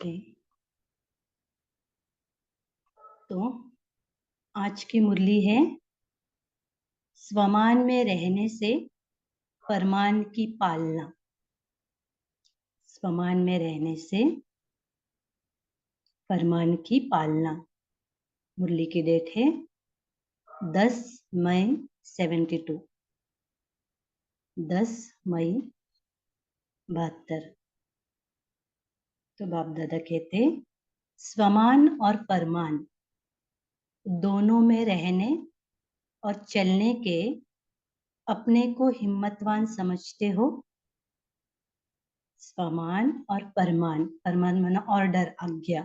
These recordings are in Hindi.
ओके, तो आज की मुरली है स्वमान में रहने से फरमान की पालना। स्वमान में रहने से फरमान की पालना। मुरली की डेट है 10 मई 72, 10 मई 72। तो बाप दादा कहते स्वमान और फरमान दोनों में रहने और चलने के अपने को हिम्मतवान समझते हो। स्वमान और फरमान, फरमान माना ऑर्डर, आज्ञा।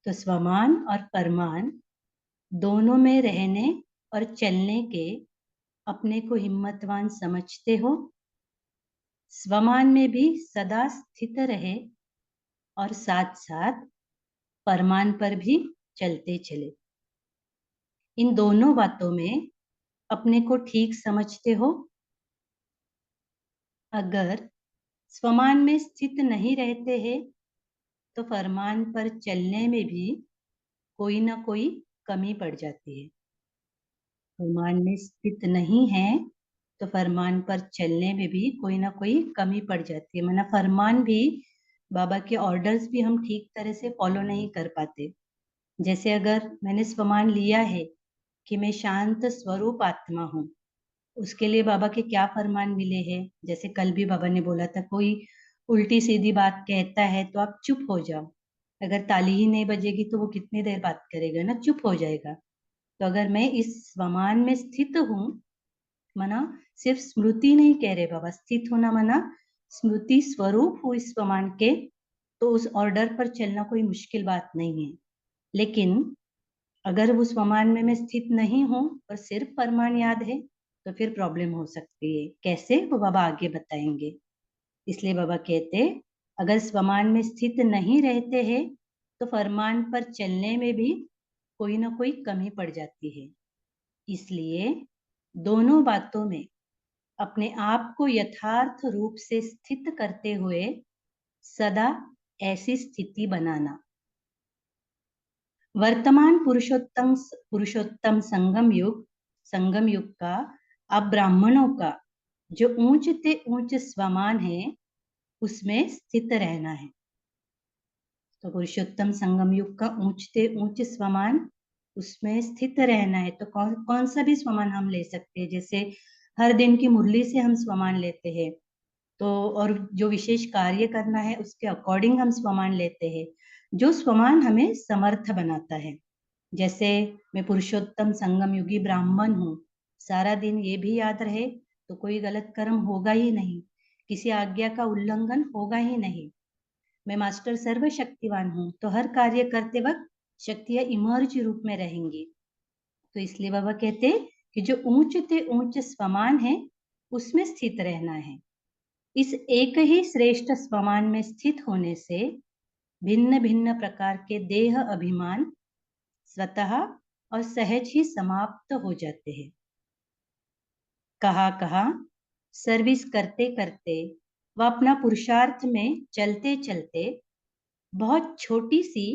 तो स्वमान और फरमान दोनों में रहने और चलने के अपने को हिम्मतवान समझते हो। स्वमान में भी सदा स्थित रहे और साथ साथ फरमान पर भी चलते चले। इन दोनों बातों में अपने को ठीक समझते हो। अगर स्वमान में स्थित नहीं रहते हैं तो फरमान पर चलने में भी कोई ना कोई कमी पड़ जाती है। फरमान में स्थित नहीं है तो फरमान पर चलने में भी कोई ना कोई कमी पड़ जाती है। माना फरमान भी, बाबा के ऑर्डर्स भी हम ठीक तरह से फॉलो नहीं कर पाते। जैसे अगर मैंने स्वमान लिया है कि मैं शांत स्वरूप आत्मा हूँ, उसके लिए बाबा के क्या फरमान मिले हैं। जैसे कल भी बाबा ने बोला था, कोई उल्टी सीधी बात कहता है तो आप चुप हो जाओ। अगर ताली ही नहीं बजेगी तो वो कितनी देर बात करेगा ना, चुप हो जाएगा। तो अगर मैं इस स्वमान में स्थित हूँ, माना सिर्फ स्मृति नहीं कह रहे बाबा, स्थित होना माना स्मृति स्वरूप हो इस स्वमान के, तो उस ऑर्डर पर चलना कोई मुश्किल बात नहीं है। लेकिन अगर वो स्वमान में मैं स्थित नहीं हूँ और सिर्फ फरमान याद है तो फिर प्रॉब्लम हो सकती है। कैसे, वो बाबा आगे बताएंगे। इसलिए बाबा कहते अगर स्वमान में स्थित नहीं रहते हैं तो फरमान पर चलने में भी कोई ना कोई कमी पड़ जाती है। इसलिए दोनों बातों में अपने आप को यथार्थ रूप से स्थित करते हुए सदा ऐसी स्थिति बनाना। वर्तमान पुरुषोत्तम संगम युग का अब ब्राह्मणों का जो ऊंच से ऊंच स्वमान है उसमें स्थित रहना है। तो पुरुषोत्तम संगम युग का ऊंच से ऊंच स्वमान, उसमें स्थित रहना है। तो कौन कौन सा भी स्वमान हम ले सकते हैं। जैसे हर दिन की मुरली से हम स्वमान लेते हैं, तो और जो विशेष कार्य करना है उसके अकॉर्डिंग हम स्वमान लेते हैं, जो स्वमान हमें समर्थ बनाता है। जैसे मैं पुरुषोत्तम संगम युगी ब्राह्मण हूँ, सारा दिन ये भी याद रहे तो कोई गलत कर्म होगा ही नहीं, किसी आज्ञा का उल्लंघन होगा ही नहीं। मैं मास्टर सर्वशक्तिवान हूँ तो हर कार्य करते वक्त शक्तियां इमर्ज रूप में रहेंगी। तो इसलिए बाबा कहते कि जो ऊंच से ऊंच स्वमान है उसमें स्थित रहना है। इस एक ही श्रेष्ठ स्वमान में स्थित होने से भिन्न भिन्न प्रकार के देह अभिमान स्वतः और सहज ही समाप्त हो जाते हैं। कहा कहा सर्विस करते करते व अपना पुरुषार्थ में चलते चलते बहुत छोटी सी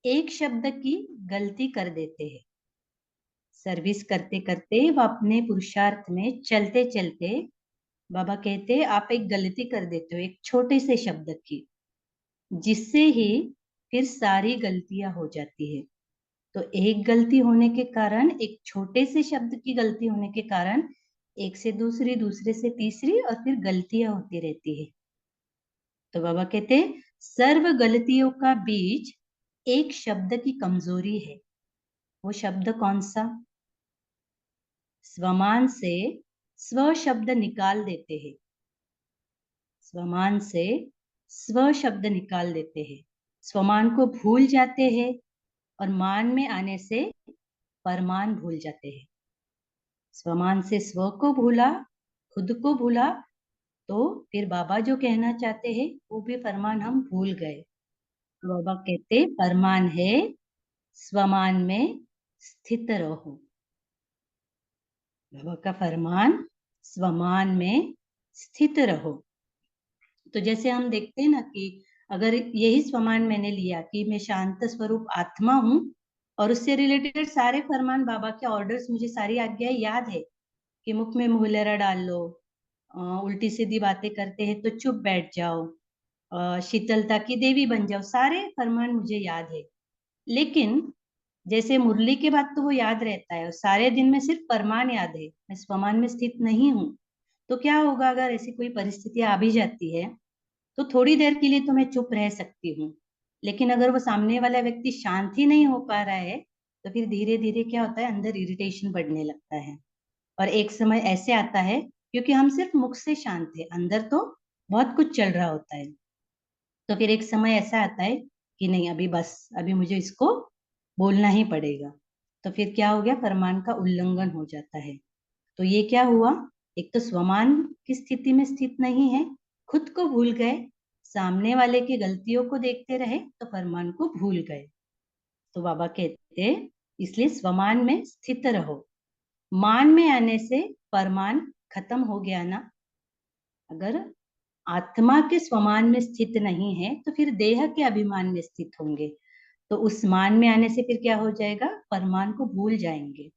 एक शब्द की गलती कर देते हैं। सर्विस करते करते व अपने पुरुषार्थ में चलते चलते बाबा कहते आप एक गलती कर देते हो एक छोटे से शब्द की, जिससे ही फिर सारी गलतियां हो जाती है। तो एक गलती होने के कारण, एक छोटे से शब्द की गलती होने के कारण एक से दूसरी, दूसरे से तीसरी और फिर गलतियां होती रहती है। तो बाबा कहते सर्व गलतियों का बीज एक शब्द की कमजोरी है। वो शब्द कौन सा? स्वमान से स्व शब्द निकाल देते हैं। स्वमान से स्व शब्द निकाल देते हैं, स्वमान को भूल जाते हैं और मान में आने से परमान भूल जाते हैं। स्वमान से स्व को भूला, खुद को भूला, तो फिर बाबा जो कहना चाहते हैं वो भी फरमान हम भूल गए। बाबा कहते फरमान है स्वमान में स्थित रहो। बाबा का फरमान स्वमान में स्थित रहो। तो जैसे हम देखते हैं ना कि अगर यही स्वमान मैंने लिया कि मैं शांत स्वरूप आत्मा हूँ और उससे रिलेटेड सारे फरमान बाबा के ऑर्डर्स, मुझे सारी आज्ञाएं याद है कि मुख में मुहलेरा डाल लो, उल्टी सीधी बातें करते हैं तो चुप बैठ जाओ, शीतलता की देवी बन जाओ, सारे फरमान मुझे याद है। लेकिन जैसे मुरली के बाद तो वो याद रहता है और सारे दिन में सिर्फ फरमान याद है, मैं स्वमान में स्थित नहीं हूँ। तो क्या होगा अगर ऐसी कोई परिस्थिति आ भी जाती है, तो थोड़ी देर के लिए तो मैं चुप रह सकती हूँ, लेकिन अगर वो सामने वाला व्यक्ति शांत ही नहीं हो पा रहा है, तो फिर धीरे धीरे क्या होता है, अंदर इरिटेशन बढ़ने लगता है। और एक समय ऐसे आता है, क्योंकि हम सिर्फ मुख से शांत है, अंदर तो बहुत कुछ चल रहा होता है, तो फिर एक समय ऐसा आता है कि नहीं, अभी बस, अभी मुझे इसको बोलना ही पड़ेगा। तो फिर क्या हो गया, फरमान का उल्लंघन हो जाता है। तो ये क्या हुआ, एक तो स्वमान की स्थिति में स्थित नहीं है, खुद को भूल गए, सामने वाले की गलतियों को देखते रहे तो फरमान को भूल गए। तो बाबा कहते हैं इसलिए स्वमान में स्थित रहो। मान में आने से फरमान खत्म हो गया ना। अगर आत्मा के स्वमान में स्थित नहीं है तो फिर देह के अभिमान में स्थित होंगे, तो उस मान में आने से फिर क्या हो जाएगा, फरमान को भूल जाएंगे।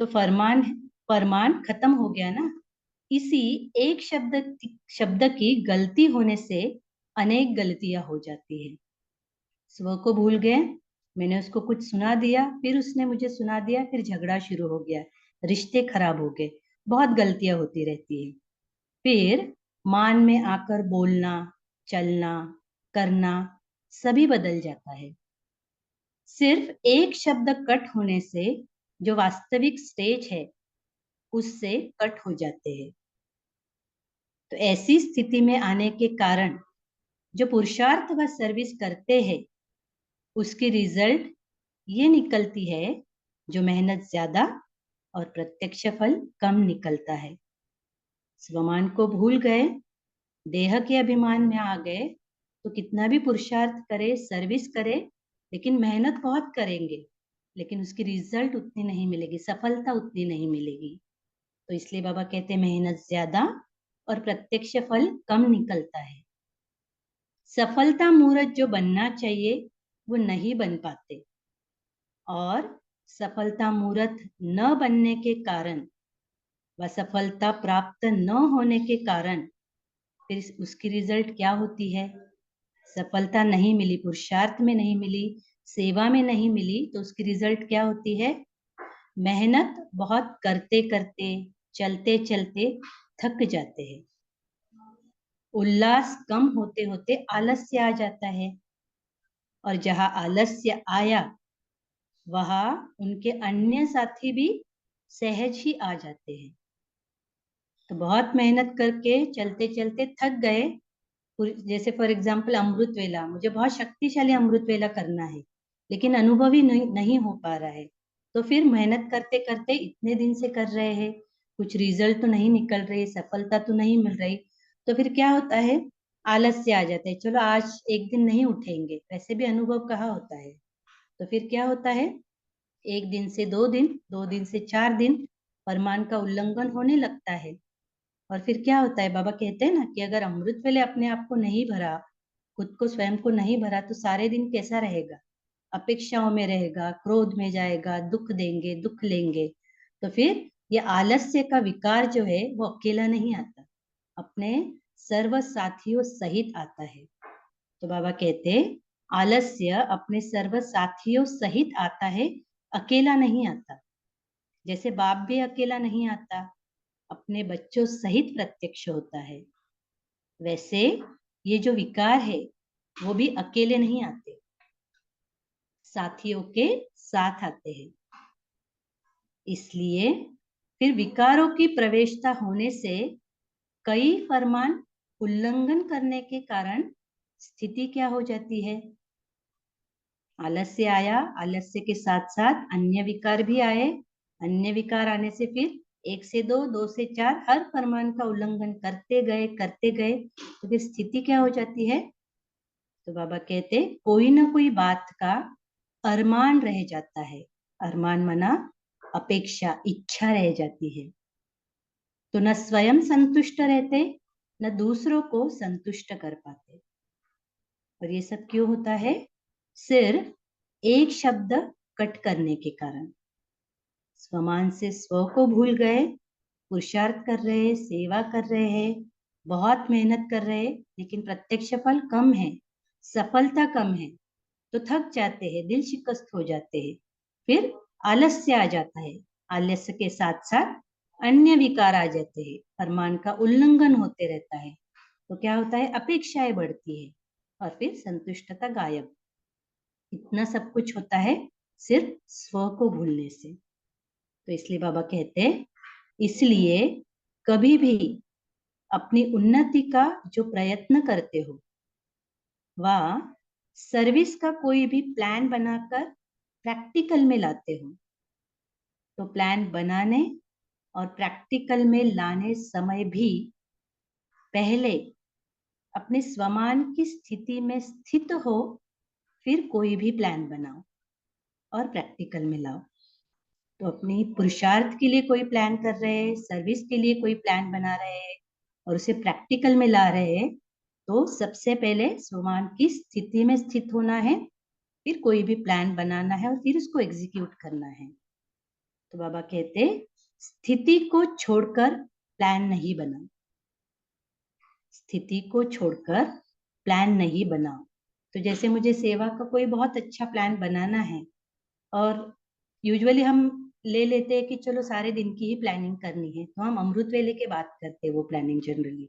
तो फरमान फरमान खत्म हो गया ना। इसी एक शब्द की गलती होने से अनेक गलतियां हो जाती है। स्व को भूल गए, मैंने उसको कुछ सुना दिया, फिर उसने मुझे सुना दिया, फिर झगड़ा शुरू हो गया, रिश्ते खराब हो गए, बहुत गलतियां होती रहती है। फिर मान में आकर बोलना, चलना, करना सभी बदल जाता है। सिर्फ एक शब्द कट होने से जो वास्तविक स्टेज है उससे कट हो जाते हैं। तो ऐसी स्थिति में आने के कारण जो पुरुषार्थ व सर्विस करते हैं उसकी रिजल्ट ये निकलती है, जो मेहनत ज्यादा और प्रत्यक्ष फल कम निकलता है। स्वमान को भूल गए, देह के अभिमान में आ गए, तो कितना भी पुरुषार्थ करे, सर्विस करे, लेकिन मेहनत बहुत करेंगे, लेकिन उसकी रिजल्ट उतनी नहीं मिलेगी, सफलता उतनी नहीं मिलेगी। तो इसलिए बाबा कहते हैं मेहनत ज्यादा और प्रत्यक्ष फल कम निकलता है। सफलता मूर्त जो बनना चाहिए वो नहीं बन पाते, और सफलता मूर्त न बनने के कारण व सफलता प्राप्त न होने के कारण फिर उसकी रिजल्ट क्या होती है, सफलता नहीं मिली, पुरुषार्थ में नहीं मिली, सेवा में नहीं मिली, तो उसकी रिजल्ट क्या होती है, मेहनत बहुत करते करते, चलते चलते थक जाते हैं, उल्लास कम होते होते आलस्य आ जाता है, और जहां आलस्य आया वहां उनके अन्य साथी भी सहज ही आ जाते हैं। तो बहुत मेहनत करके चलते चलते थक गए, जैसे फॉर एग्जाम्पल अमृत वेला, मुझे बहुत शक्तिशाली अमृत वेला करना है, लेकिन अनुभव ही नहीं हो पा रहा है, तो फिर मेहनत करते करते इतने दिन से कर रहे हैं, कुछ रिजल्ट तो नहीं निकल रही, सफलता तो नहीं मिल रही, तो फिर क्या होता है, आलस्य आ जाता है, चलो आज एक दिन नहीं उठेंगे, वैसे भी अनुभव कहाँ होता है। तो फिर क्या होता है, एक दिन से 2 दिन, 2 दिन से 4 दिन फरमान का उल्लंघन होने लगता है। और फिर क्या होता है, बाबा कहते हैं ना कि अगर अमृत वेले अपने आप को नहीं भरा, खुद को स्वयं को नहीं भरा, तो सारे दिन कैसा रहेगा, अपेक्षाओं में रहेगा, क्रोध में जाएगा, दुख देंगे, दुख लेंगे। तो फिर ये आलस्य का विकार जो है वो अकेला नहीं आता, अपने सर्व साथियों सहित आता है। तो बाबा कहते आलस्य अपने सर्व साथियों सहित आता है, अकेला नहीं आता। जैसे बाप भी अकेला नहीं आता, अपने बच्चों सहित प्रत्यक्ष होता है, वैसे ये जो विकार है वो भी अकेले नहीं आते, साथियों के साथ आते हैं। इसलिए फिर विकारों की प्रवेशता होने से कई फरमान उल्लंघन करने के कारण स्थिति क्या हो जाती है, आलस्य आया, आलस्य के साथ साथ अन्य विकार भी आए, अन्य विकार आने से फिर 1 से 2, 2 से 4 हर फरमान का उल्लंघन करते गए, तो फिर स्थिति क्या हो जाती है। तो बाबा कहते कोई ना कोई बात का अरमान रह जाता है, अरमान मना अपेक्षा, इच्छा रह जाती है, तो न स्वयं संतुष्ट रहते, न दूसरों को संतुष्ट कर पाते। और ये सब क्यों होता है? सिर्फ एक शब्द कट करने के कारण। स्वमान से स्व को भूल गए, पुरुषार्थ कर रहे, सेवा कर रहे हैं, बहुत मेहनत कर रहे हैं, लेकिन प्रत्यक्ष फल कम है, सफलता कम है, तो थक जाते हैं, दिल शिकस्त हो जाते हैं, फिर आलस्य आ जाता है। आलस्य के साथ साथ अन्य विकार आ जाते हैं, फरमान का उल्लंघन होते रहता है, तो क्या होता है? अपेक्षाएं बढ़ती है और फिर संतुष्टता गायब। इतना सब कुछ होता है सिर्फ स्व को भूलने से। तो इसलिए बाबा कहते हैं, इसलिए कभी भी अपनी उन्नति का जो प्रयत्न करते हो, वह सर्विस का कोई भी प्लान बनाकर प्रैक्टिकल में लाते हो, तो प्लान बनाने और प्रैक्टिकल में लाने समय भी पहले अपने स्वमान की स्थिति में स्थित हो, फिर कोई भी प्लान बनाओ और प्रैक्टिकल में लाओ। तो अपनी पुरुषार्थ के लिए कोई प्लान कर रहे हैं, सर्विस के लिए कोई प्लान बना रहे हैं और उसे प्रैक्टिकल में ला रहे हैं, तो सबसे पहले स्वमान की स्थिति में स्थित होना है, फिर कोई भी प्लान बनाना है और फिर उसको एग्जीक्यूट करना है। तो बाबा कहते, स्थिति को छोड़कर प्लान नहीं बनाओ, स्थिति को छोड़कर प्लान नहीं बनाओ। तो जैसे मुझे सेवा का कोई बहुत अच्छा प्लान बनाना है, और यूजुअली हम ले लेते हैं कि चलो सारे दिन की ही प्लानिंग करनी है, तो हम अमृत वेले के बात करते हैं वो प्लानिंग जनरली,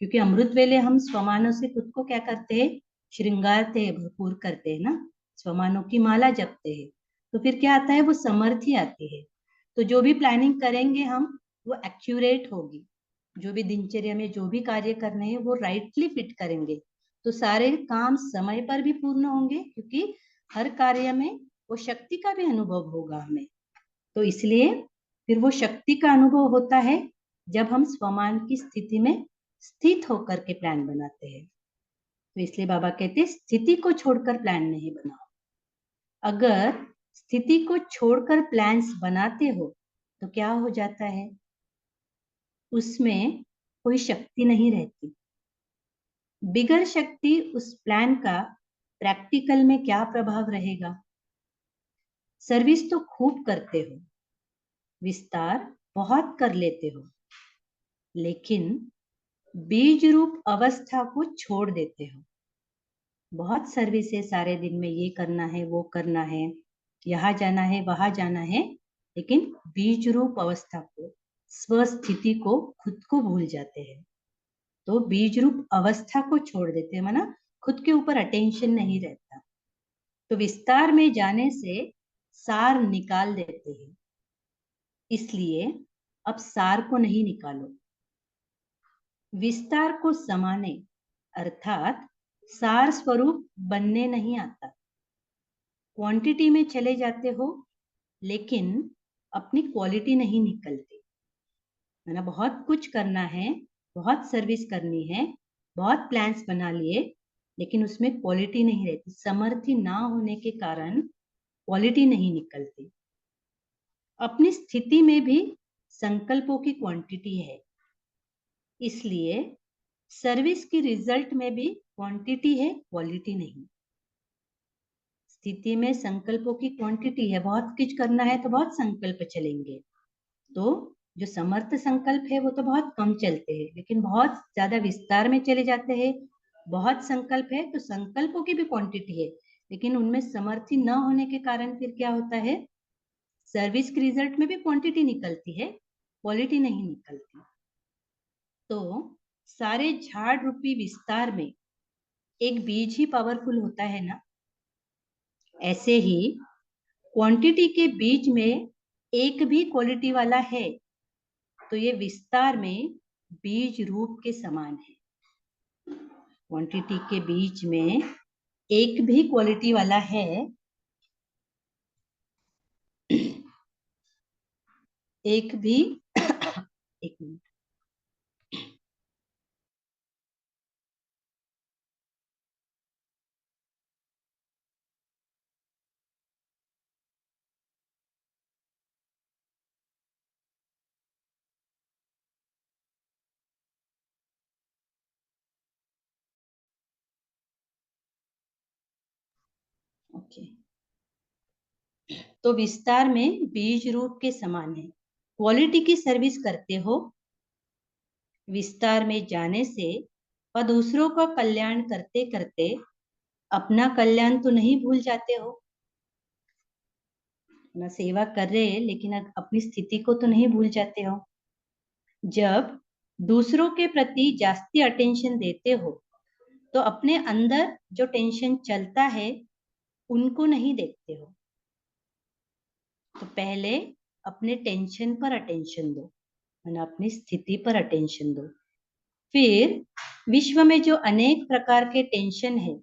क्योंकि अमृत वेले हम स्वमानों से खुद को क्या करते हैं? श्रृंगारते हैं, भरपूर करते हैं ना, स्वमानों की माला जपते हैं, तो फिर क्या आता है? वो समर्थी आती है। तो जो भी प्लानिंग करेंगे हम, वो एक्यूरेट होगी। जो भी दिनचर्या में जो भी कार्य करने हैं वो राइटली फिट करेंगे, तो सारे काम समय पर भी पूर्ण होंगे, क्योंकि हर कार्य में वो शक्ति का भी अनुभव होगा हमें। तो इसलिए फिर वो शक्ति का अनुभव होता है जब हम स्वमान की स्थिति में स्थित होकर के प्लान बनाते हैं। तो इसलिए बाबा कहते हैं, स्थिति को छोड़कर प्लान नहीं बनाओ। अगर स्थिति को छोड़कर प्लान्स बनाते हो तो क्या हो जाता है? उसमें कोई शक्ति नहीं रहती। बिगर शक्ति उस प्लान का प्रैक्टिकल में क्या प्रभाव रहेगा? सर्विस तो खूब करते हो, विस्तार बहुत कर लेते हो, लेकिन बीज रूप अवस्था को छोड़ देते हो। बहुत सर्विस है, सारे दिन में ये करना है, वो करना है, यहाँ जाना है, वहां जाना है, लेकिन बीज रूप अवस्था को, स्वस्थिति को, खुद को भूल जाते हैं। तो बीज रूप अवस्था को छोड़ देते हैं, माना खुद के ऊपर अटेंशन नहीं रहता। तो विस्तार में जाने से सार निकाल देते हैं, इसलिए अब सार को नहीं निकालो, विस्तार को समाने, अर्थात सार स्वरूप बनने नहीं आता। क्वांटिटी में चले जाते हो, लेकिन अपनी क्वालिटी नहीं निकलती। है ना, बहुत कुछ करना है, बहुत सर्विस करनी है, बहुत प्लान्स बना लिए, लेकिन उसमें क्वालिटी नहीं रहती। समर्थी ना होने के कारण क्वालिटी नहीं निकलती। अपनी स्थिति में भी संकल्पों की क्वांटिटी है, इसलिए सर्विस की रिजल्ट में भी क्वांटिटी है, क्वालिटी नहीं। स्थिति में संकल्पों की क्वांटिटी है, बहुत कुछ करना है तो बहुत संकल्प चलेंगे, तो जो समर्थ संकल्प है वो तो बहुत कम चलते हैं, लेकिन बहुत ज्यादा विस्तार में चले जाते हैं। बहुत संकल्प है तो संकल्पों की भी क्वांटिटी है, लेकिन उनमें समर्थी न होने के कारण फिर क्या होता है? सर्विस के रिजल्ट में भी क्वांटिटी निकलती है, क्वालिटी नहीं निकलती। तो सारे झाड़ रूपी विस्तार में एक बीज ही पावरफुल होता है ना, ऐसे ही क्वांटिटी के बीच में एक भी क्वालिटी वाला है, तो ये विस्तार में बीज रूप के समान है। क्वांटिटी के बीच में एक भी क्वालिटी वाला है, एक भी एक मिनट। ओके, तो विस्तार में बीज रूप के समान है। क्वालिटी की सर्विस करते हो, विस्तार में जाने से व दूसरों का कल्याण करते करते अपना कल्याण तो नहीं भूल जाते हो। ना सेवा कर रहे हैं लेकिन अपनी स्थिति को तो नहीं भूल जाते हो। जब दूसरों के प्रति जास्ती अटेंशन देते हो तो अपने अंदर जो टेंशन चलता है उनको नहीं देखते हो। तो पहले अपने टेंशन पर अटेंशन दो, मतलब अपनी स्थिति पर अटेंशन दो। फिर विश्व में जो अनेक प्रकार के टेंशन है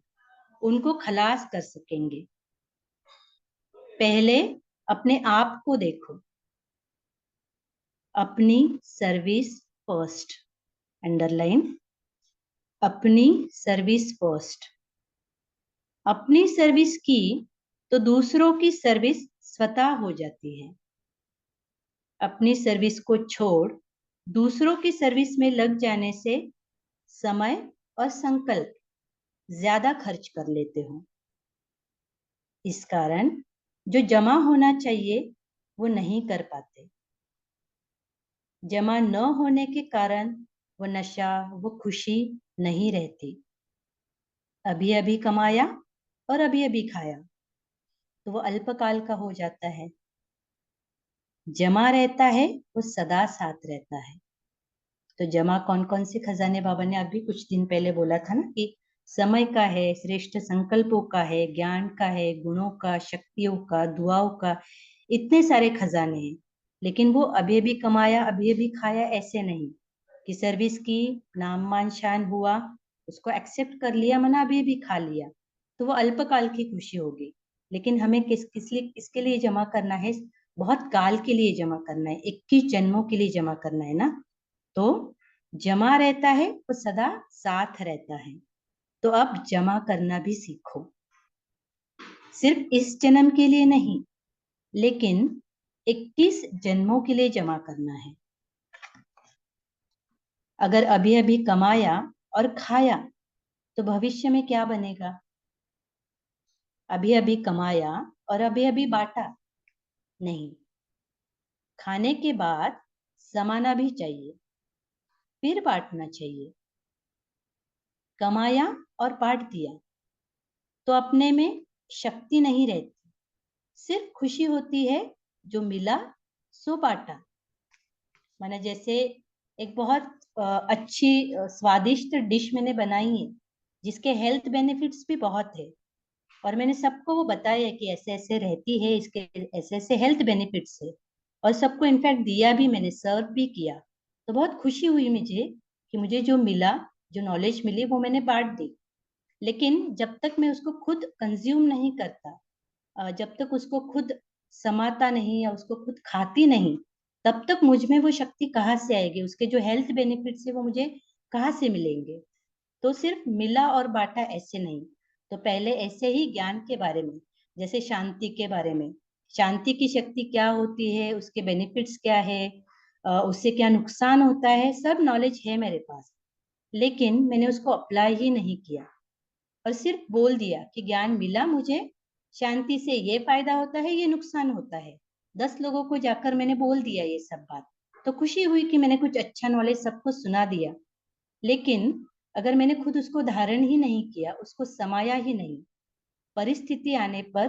उनको खलास कर सकेंगे। पहले अपने आप को देखो, अपनी सर्विस फर्स्ट, अंडरलाइन, अपनी सर्विस फर्स्ट। अपनी सर्विस की तो दूसरों की सर्विस स्वतः हो जाती है। अपनी सर्विस को छोड़ दूसरों की सर्विस में लग जाने से समय और संकल्प ज्यादा खर्च कर लेते हो। इस कारण जो जमा होना चाहिए वो नहीं कर पाते। जमा न होने के कारण वो नशा, वो खुशी नहीं रहती। अभी अभी कमाया और अभी अभी खाया तो वो अल्पकाल का हो जाता है। जमा रहता है वो सदा साथ रहता है। तो जमा कौन कौन से खजाने, बाबा ने अभी कुछ दिन पहले बोला था ना कि समय का है, श्रेष्ठ संकल्पों का है, ज्ञान का है, गुणों का, शक्तियों का, दुआओं का, इतने सारे खजाने हैं। लेकिन वो अभी अभी कमाया अभी अभी खाया ऐसे नहीं कि सर्विस की, नाम मान शान हुआ, उसको एक्सेप्ट कर लिया, मना अभी अभी खा लिया, तो वो अल्पकाल की खुशी होगी। लेकिन हमें किस लिए, किसके लिए जमा करना है? बहुत काल के लिए जमा करना है, 21 जन्मों के लिए जमा करना है ना। तो जमा रहता है वो सदा साथ रहता है। तो अब जमा करना भी सीखो, सिर्फ इस जन्म के लिए नहीं लेकिन 21 जन्मों के लिए जमा करना है। अगर अभी अभी कमाया और खाया तो भविष्य में क्या बनेगा? अभी अभी कमाया और अभी अभी बांटा नहीं, खाने के बाद समाना भी चाहिए, फिर बांटना चाहिए। कमाया और बांट दिया तो अपने में शक्ति नहीं रहती, सिर्फ खुशी होती है, जो मिला सो बांटा। माने जैसे एक बहुत अच्छी स्वादिष्ट डिश मैंने बनाई है जिसके हेल्थ बेनिफिट्स भी बहुत है, और मैंने सबको वो बताया कि ऐसे ऐसे रहती है, इसके ऐसे ऐसे हेल्थ बेनिफिट्स है, और सबको इनफैक्ट दिया भी, मैंने सर्व भी किया। तो बहुत खुशी हुई मुझे कि मुझे जो मिला, जो नॉलेज मिली वो मैंने बांट दी। लेकिन जब तक मैं उसको खुद कंज्यूम नहीं करता, जब तक उसको खुद समाता नहीं या उसको खुद खाती नहीं, तब तक मुझ में वो शक्ति कहाँ से आएगी? उसके जो हेल्थ बेनिफिट्स है वो मुझे कहाँ से मिलेंगे? तो सिर्फ मिला और बांटा ऐसे नहीं। तो पहले ऐसे ही ज्ञान के बारे में, जैसे शांति के बारे में, शांति की शक्ति क्या होती है, उसके बेनिफिट्स क्या है, उससे क्या नुकसान होता है, सब नॉलेज है मेरे पास। लेकिन मैंने उसको अप्लाई ही नहीं किया और सिर्फ बोल दिया कि ज्ञान मिला मुझे, शांति से ये फायदा होता है, ये नुकसान होता है। 10 लोगों को जाकर मैंने बोल दिया ये सब बात। तो खुशी हुई कि मैंने कुछ अच्छा नॉलेज सबको सुना दिया। लेकिन अगर मैंने खुद उसको धारण ही नहीं किया, उसको समाया ही नहीं, परिस्थिति आने पर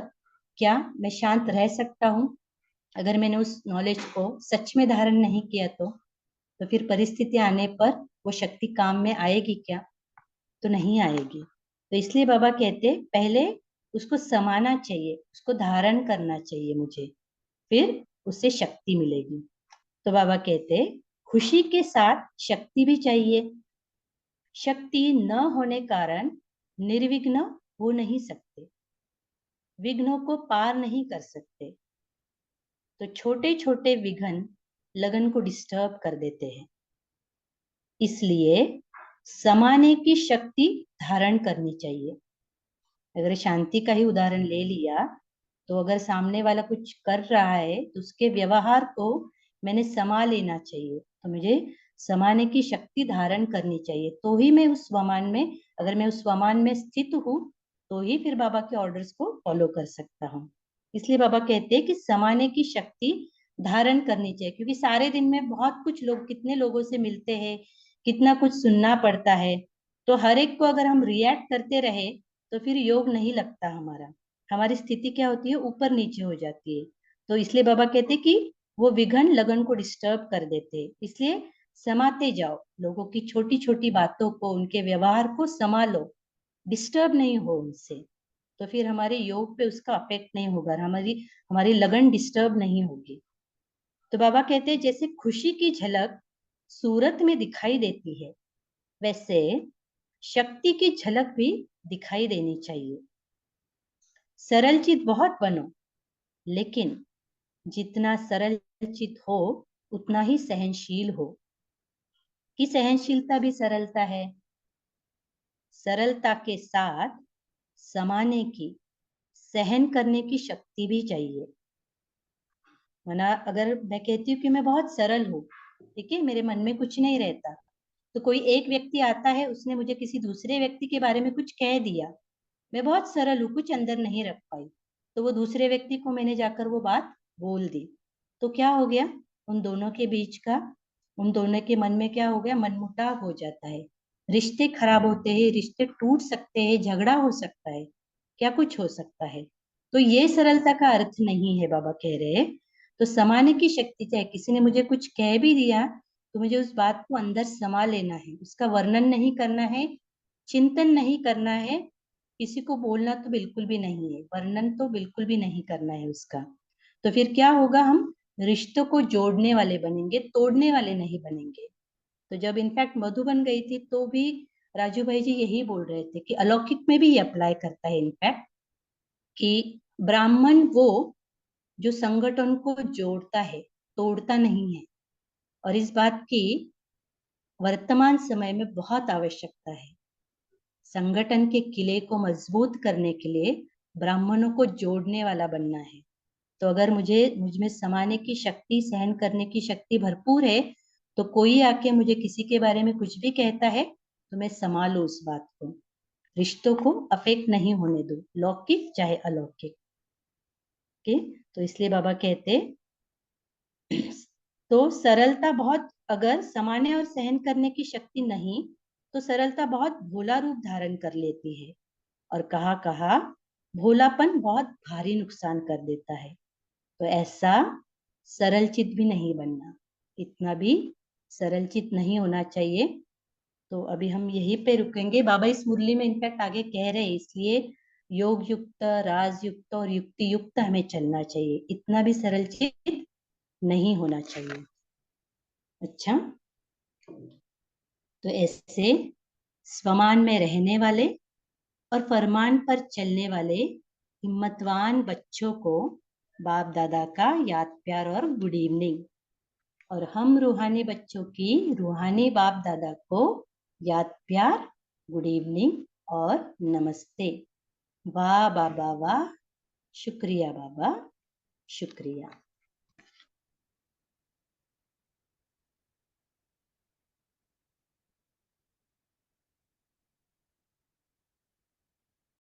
क्या मैं शांत रह सकता हूँ? अगर मैंने उस नॉलेज को सच में धारण नहीं किया तो फिर परिस्थिति आने पर वो शक्ति काम में आएगी क्या? तो नहीं आएगी। तो इसलिए बाबा कहते पहले उसको समाना चाहिए, उसको धारण करना चाहिए मुझे, फिर उससे शक्ति मिलेगी। तो बाबा कहते खुशी के साथ शक्ति भी चाहिए। शक्ति न होने कारण निर्विघ्न हो नहीं सकते, विघ्नों को पार नहीं कर सकते। तो छोटे छोटे विघ्न लगन को डिस्टर्ब कर देते हैं। इसलिए समाने की शक्ति धारण करनी चाहिए। अगर शांति का ही उदाहरण ले लिया तो अगर सामने वाला कुछ कर रहा है तो उसके व्यवहार को मैंने समा लेना चाहिए। तो मुझे समाने की शक्ति धारण करनी चाहिए, तो ही मैं उस स्वमान में, अगर मैं उस स्वमान में स्थित हूँ तो ही फिर बाबा के ऑर्डर्स को फॉलो कर सकता हूँ। इसलिए बाबा कहते हैं कि समाने की शक्ति धारण करनी चाहिए, क्योंकि सारे दिन में बहुत कुछ लोग, कितने लोगों से मिलते हैं, कितना कुछ सुनना पड़ता है। तो हर एक को अगर हम रिएक्ट करते रहे तो फिर योग नहीं लगता हमारा, हमारी स्थिति क्या होती है, ऊपर नीचे हो जाती है। तो इसलिए बाबा कहते हैं कि वो विघन लगन को डिस्टर्ब कर देते हैं। इसलिए समाते जाओ, लोगों की छोटी छोटी बातों को, उनके व्यवहार को संभालो, डिस्टर्ब नहीं हो उनसे। तो फिर हमारे योग पे उसका अफेक्ट नहीं होगा, हमारी हमारी लगन डिस्टर्ब नहीं होगी। तो बाबा कहते हैं जैसे खुशी की झलक सूरत में दिखाई देती है, वैसे शक्ति की झलक भी दिखाई देनी चाहिए। सरल चित बहुत बनो, लेकिन जितना सरल चित हो उतना ही सहनशील हो। कि सहनशीलता भी सरलता है, सरलता के साथ समाने की, सहन करने की शक्ति भी चाहिए। वरना अगर मैं कहती हूँ कि मैं बहुत सरल हूँ, ठीक है, मेरे मन में कुछ नहीं रहता, तो कोई एक व्यक्ति आता है, उसने मुझे किसी दूसरे व्यक्ति के बारे में कुछ कह दिया, मैं बहुत सरल हूँ, कुछ अंदर नहीं रख पाई, तो वो दूसरे व्यक्ति को मैंने जाकर वो बात बोल दी, तो क्या हो गया, उन दोनों के बीच का, उन दोनों के मन में क्या हो गया, मनमुटाव हो जाता है, रिश्ते खराब होते हैं, रिश्ते टूट सकते हैं, झगड़ा हो सकता है, क्या कुछ हो सकता है। तो ये सरलता का अर्थ नहीं है, बाबा कह रहे हैं। तो समाने की शक्ति चाहिए, किसी ने मुझे कुछ कह भी दिया तो मुझे उस बात को अंदर समा लेना है, उसका वर्णन नहीं करना है, चिंतन नहीं करना है, किसी को बोलना तो बिल्कुल भी नहीं है, वर्णन तो बिल्कुल भी नहीं करना है उसका। तो फिर क्या होगा, हम रिश्तों को जोड़ने वाले बनेंगे, तोड़ने वाले नहीं बनेंगे। तो जब इनफैक्ट मधुबन गई थी तो भी राजू भाई जी यही बोल रहे थे कि अलौकिक में भी ये अप्लाई करता है इनफैक्ट, कि ब्राह्मण वो जो संगठन को जोड़ता है, तोड़ता नहीं है। और इस बात की वर्तमान समय में बहुत आवश्यकता है। संगठन के किले को मजबूत करने के लिए ब्राह्मणों को जोड़ने वाला बनना है। तो अगर मुझ में समाने की शक्ति, सहन करने की शक्ति भरपूर है, तो कोई आके मुझे किसी के बारे में कुछ भी कहता है तो मैं संभालू उस बात को, रिश्तों को अफेक्ट नहीं होने दो, लौकिक चाहे अलौकिक। ओके, तो इसलिए बाबा कहते तो सरलता बहुत, अगर समाने और सहन करने की शक्ति नहीं, तो सरलता बहुत भोला रूप धारण कर लेती है। और कहा कहा भोलापन बहुत भारी नुकसान कर देता है। तो ऐसा सरल चित भी नहीं बनना, इतना भी सरल चित नहीं होना चाहिए। तो अभी हम यहीं पे रुकेंगे, बाबा इस मुरली में इनफैक्ट आगे कह रहे हैं, इसलिए योग युक्त, राजयुक्त और युक्ति युक्त हमें चलना चाहिए, इतना भी सरल चित नहीं होना चाहिए। अच्छा, तो ऐसे स्वमान में रहने वाले और फरमान पर चलने वाले हिम्मतवान बच्चों को बाप दादा का याद प्यार और गुड इवनिंग। और हम रूहानी बच्चों की रूहानी बाप दादा को याद प्यार, गुड इवनिंग और नमस्ते। वाह बाबा वाह, शुक्रिया बाबा, शुक्रिया।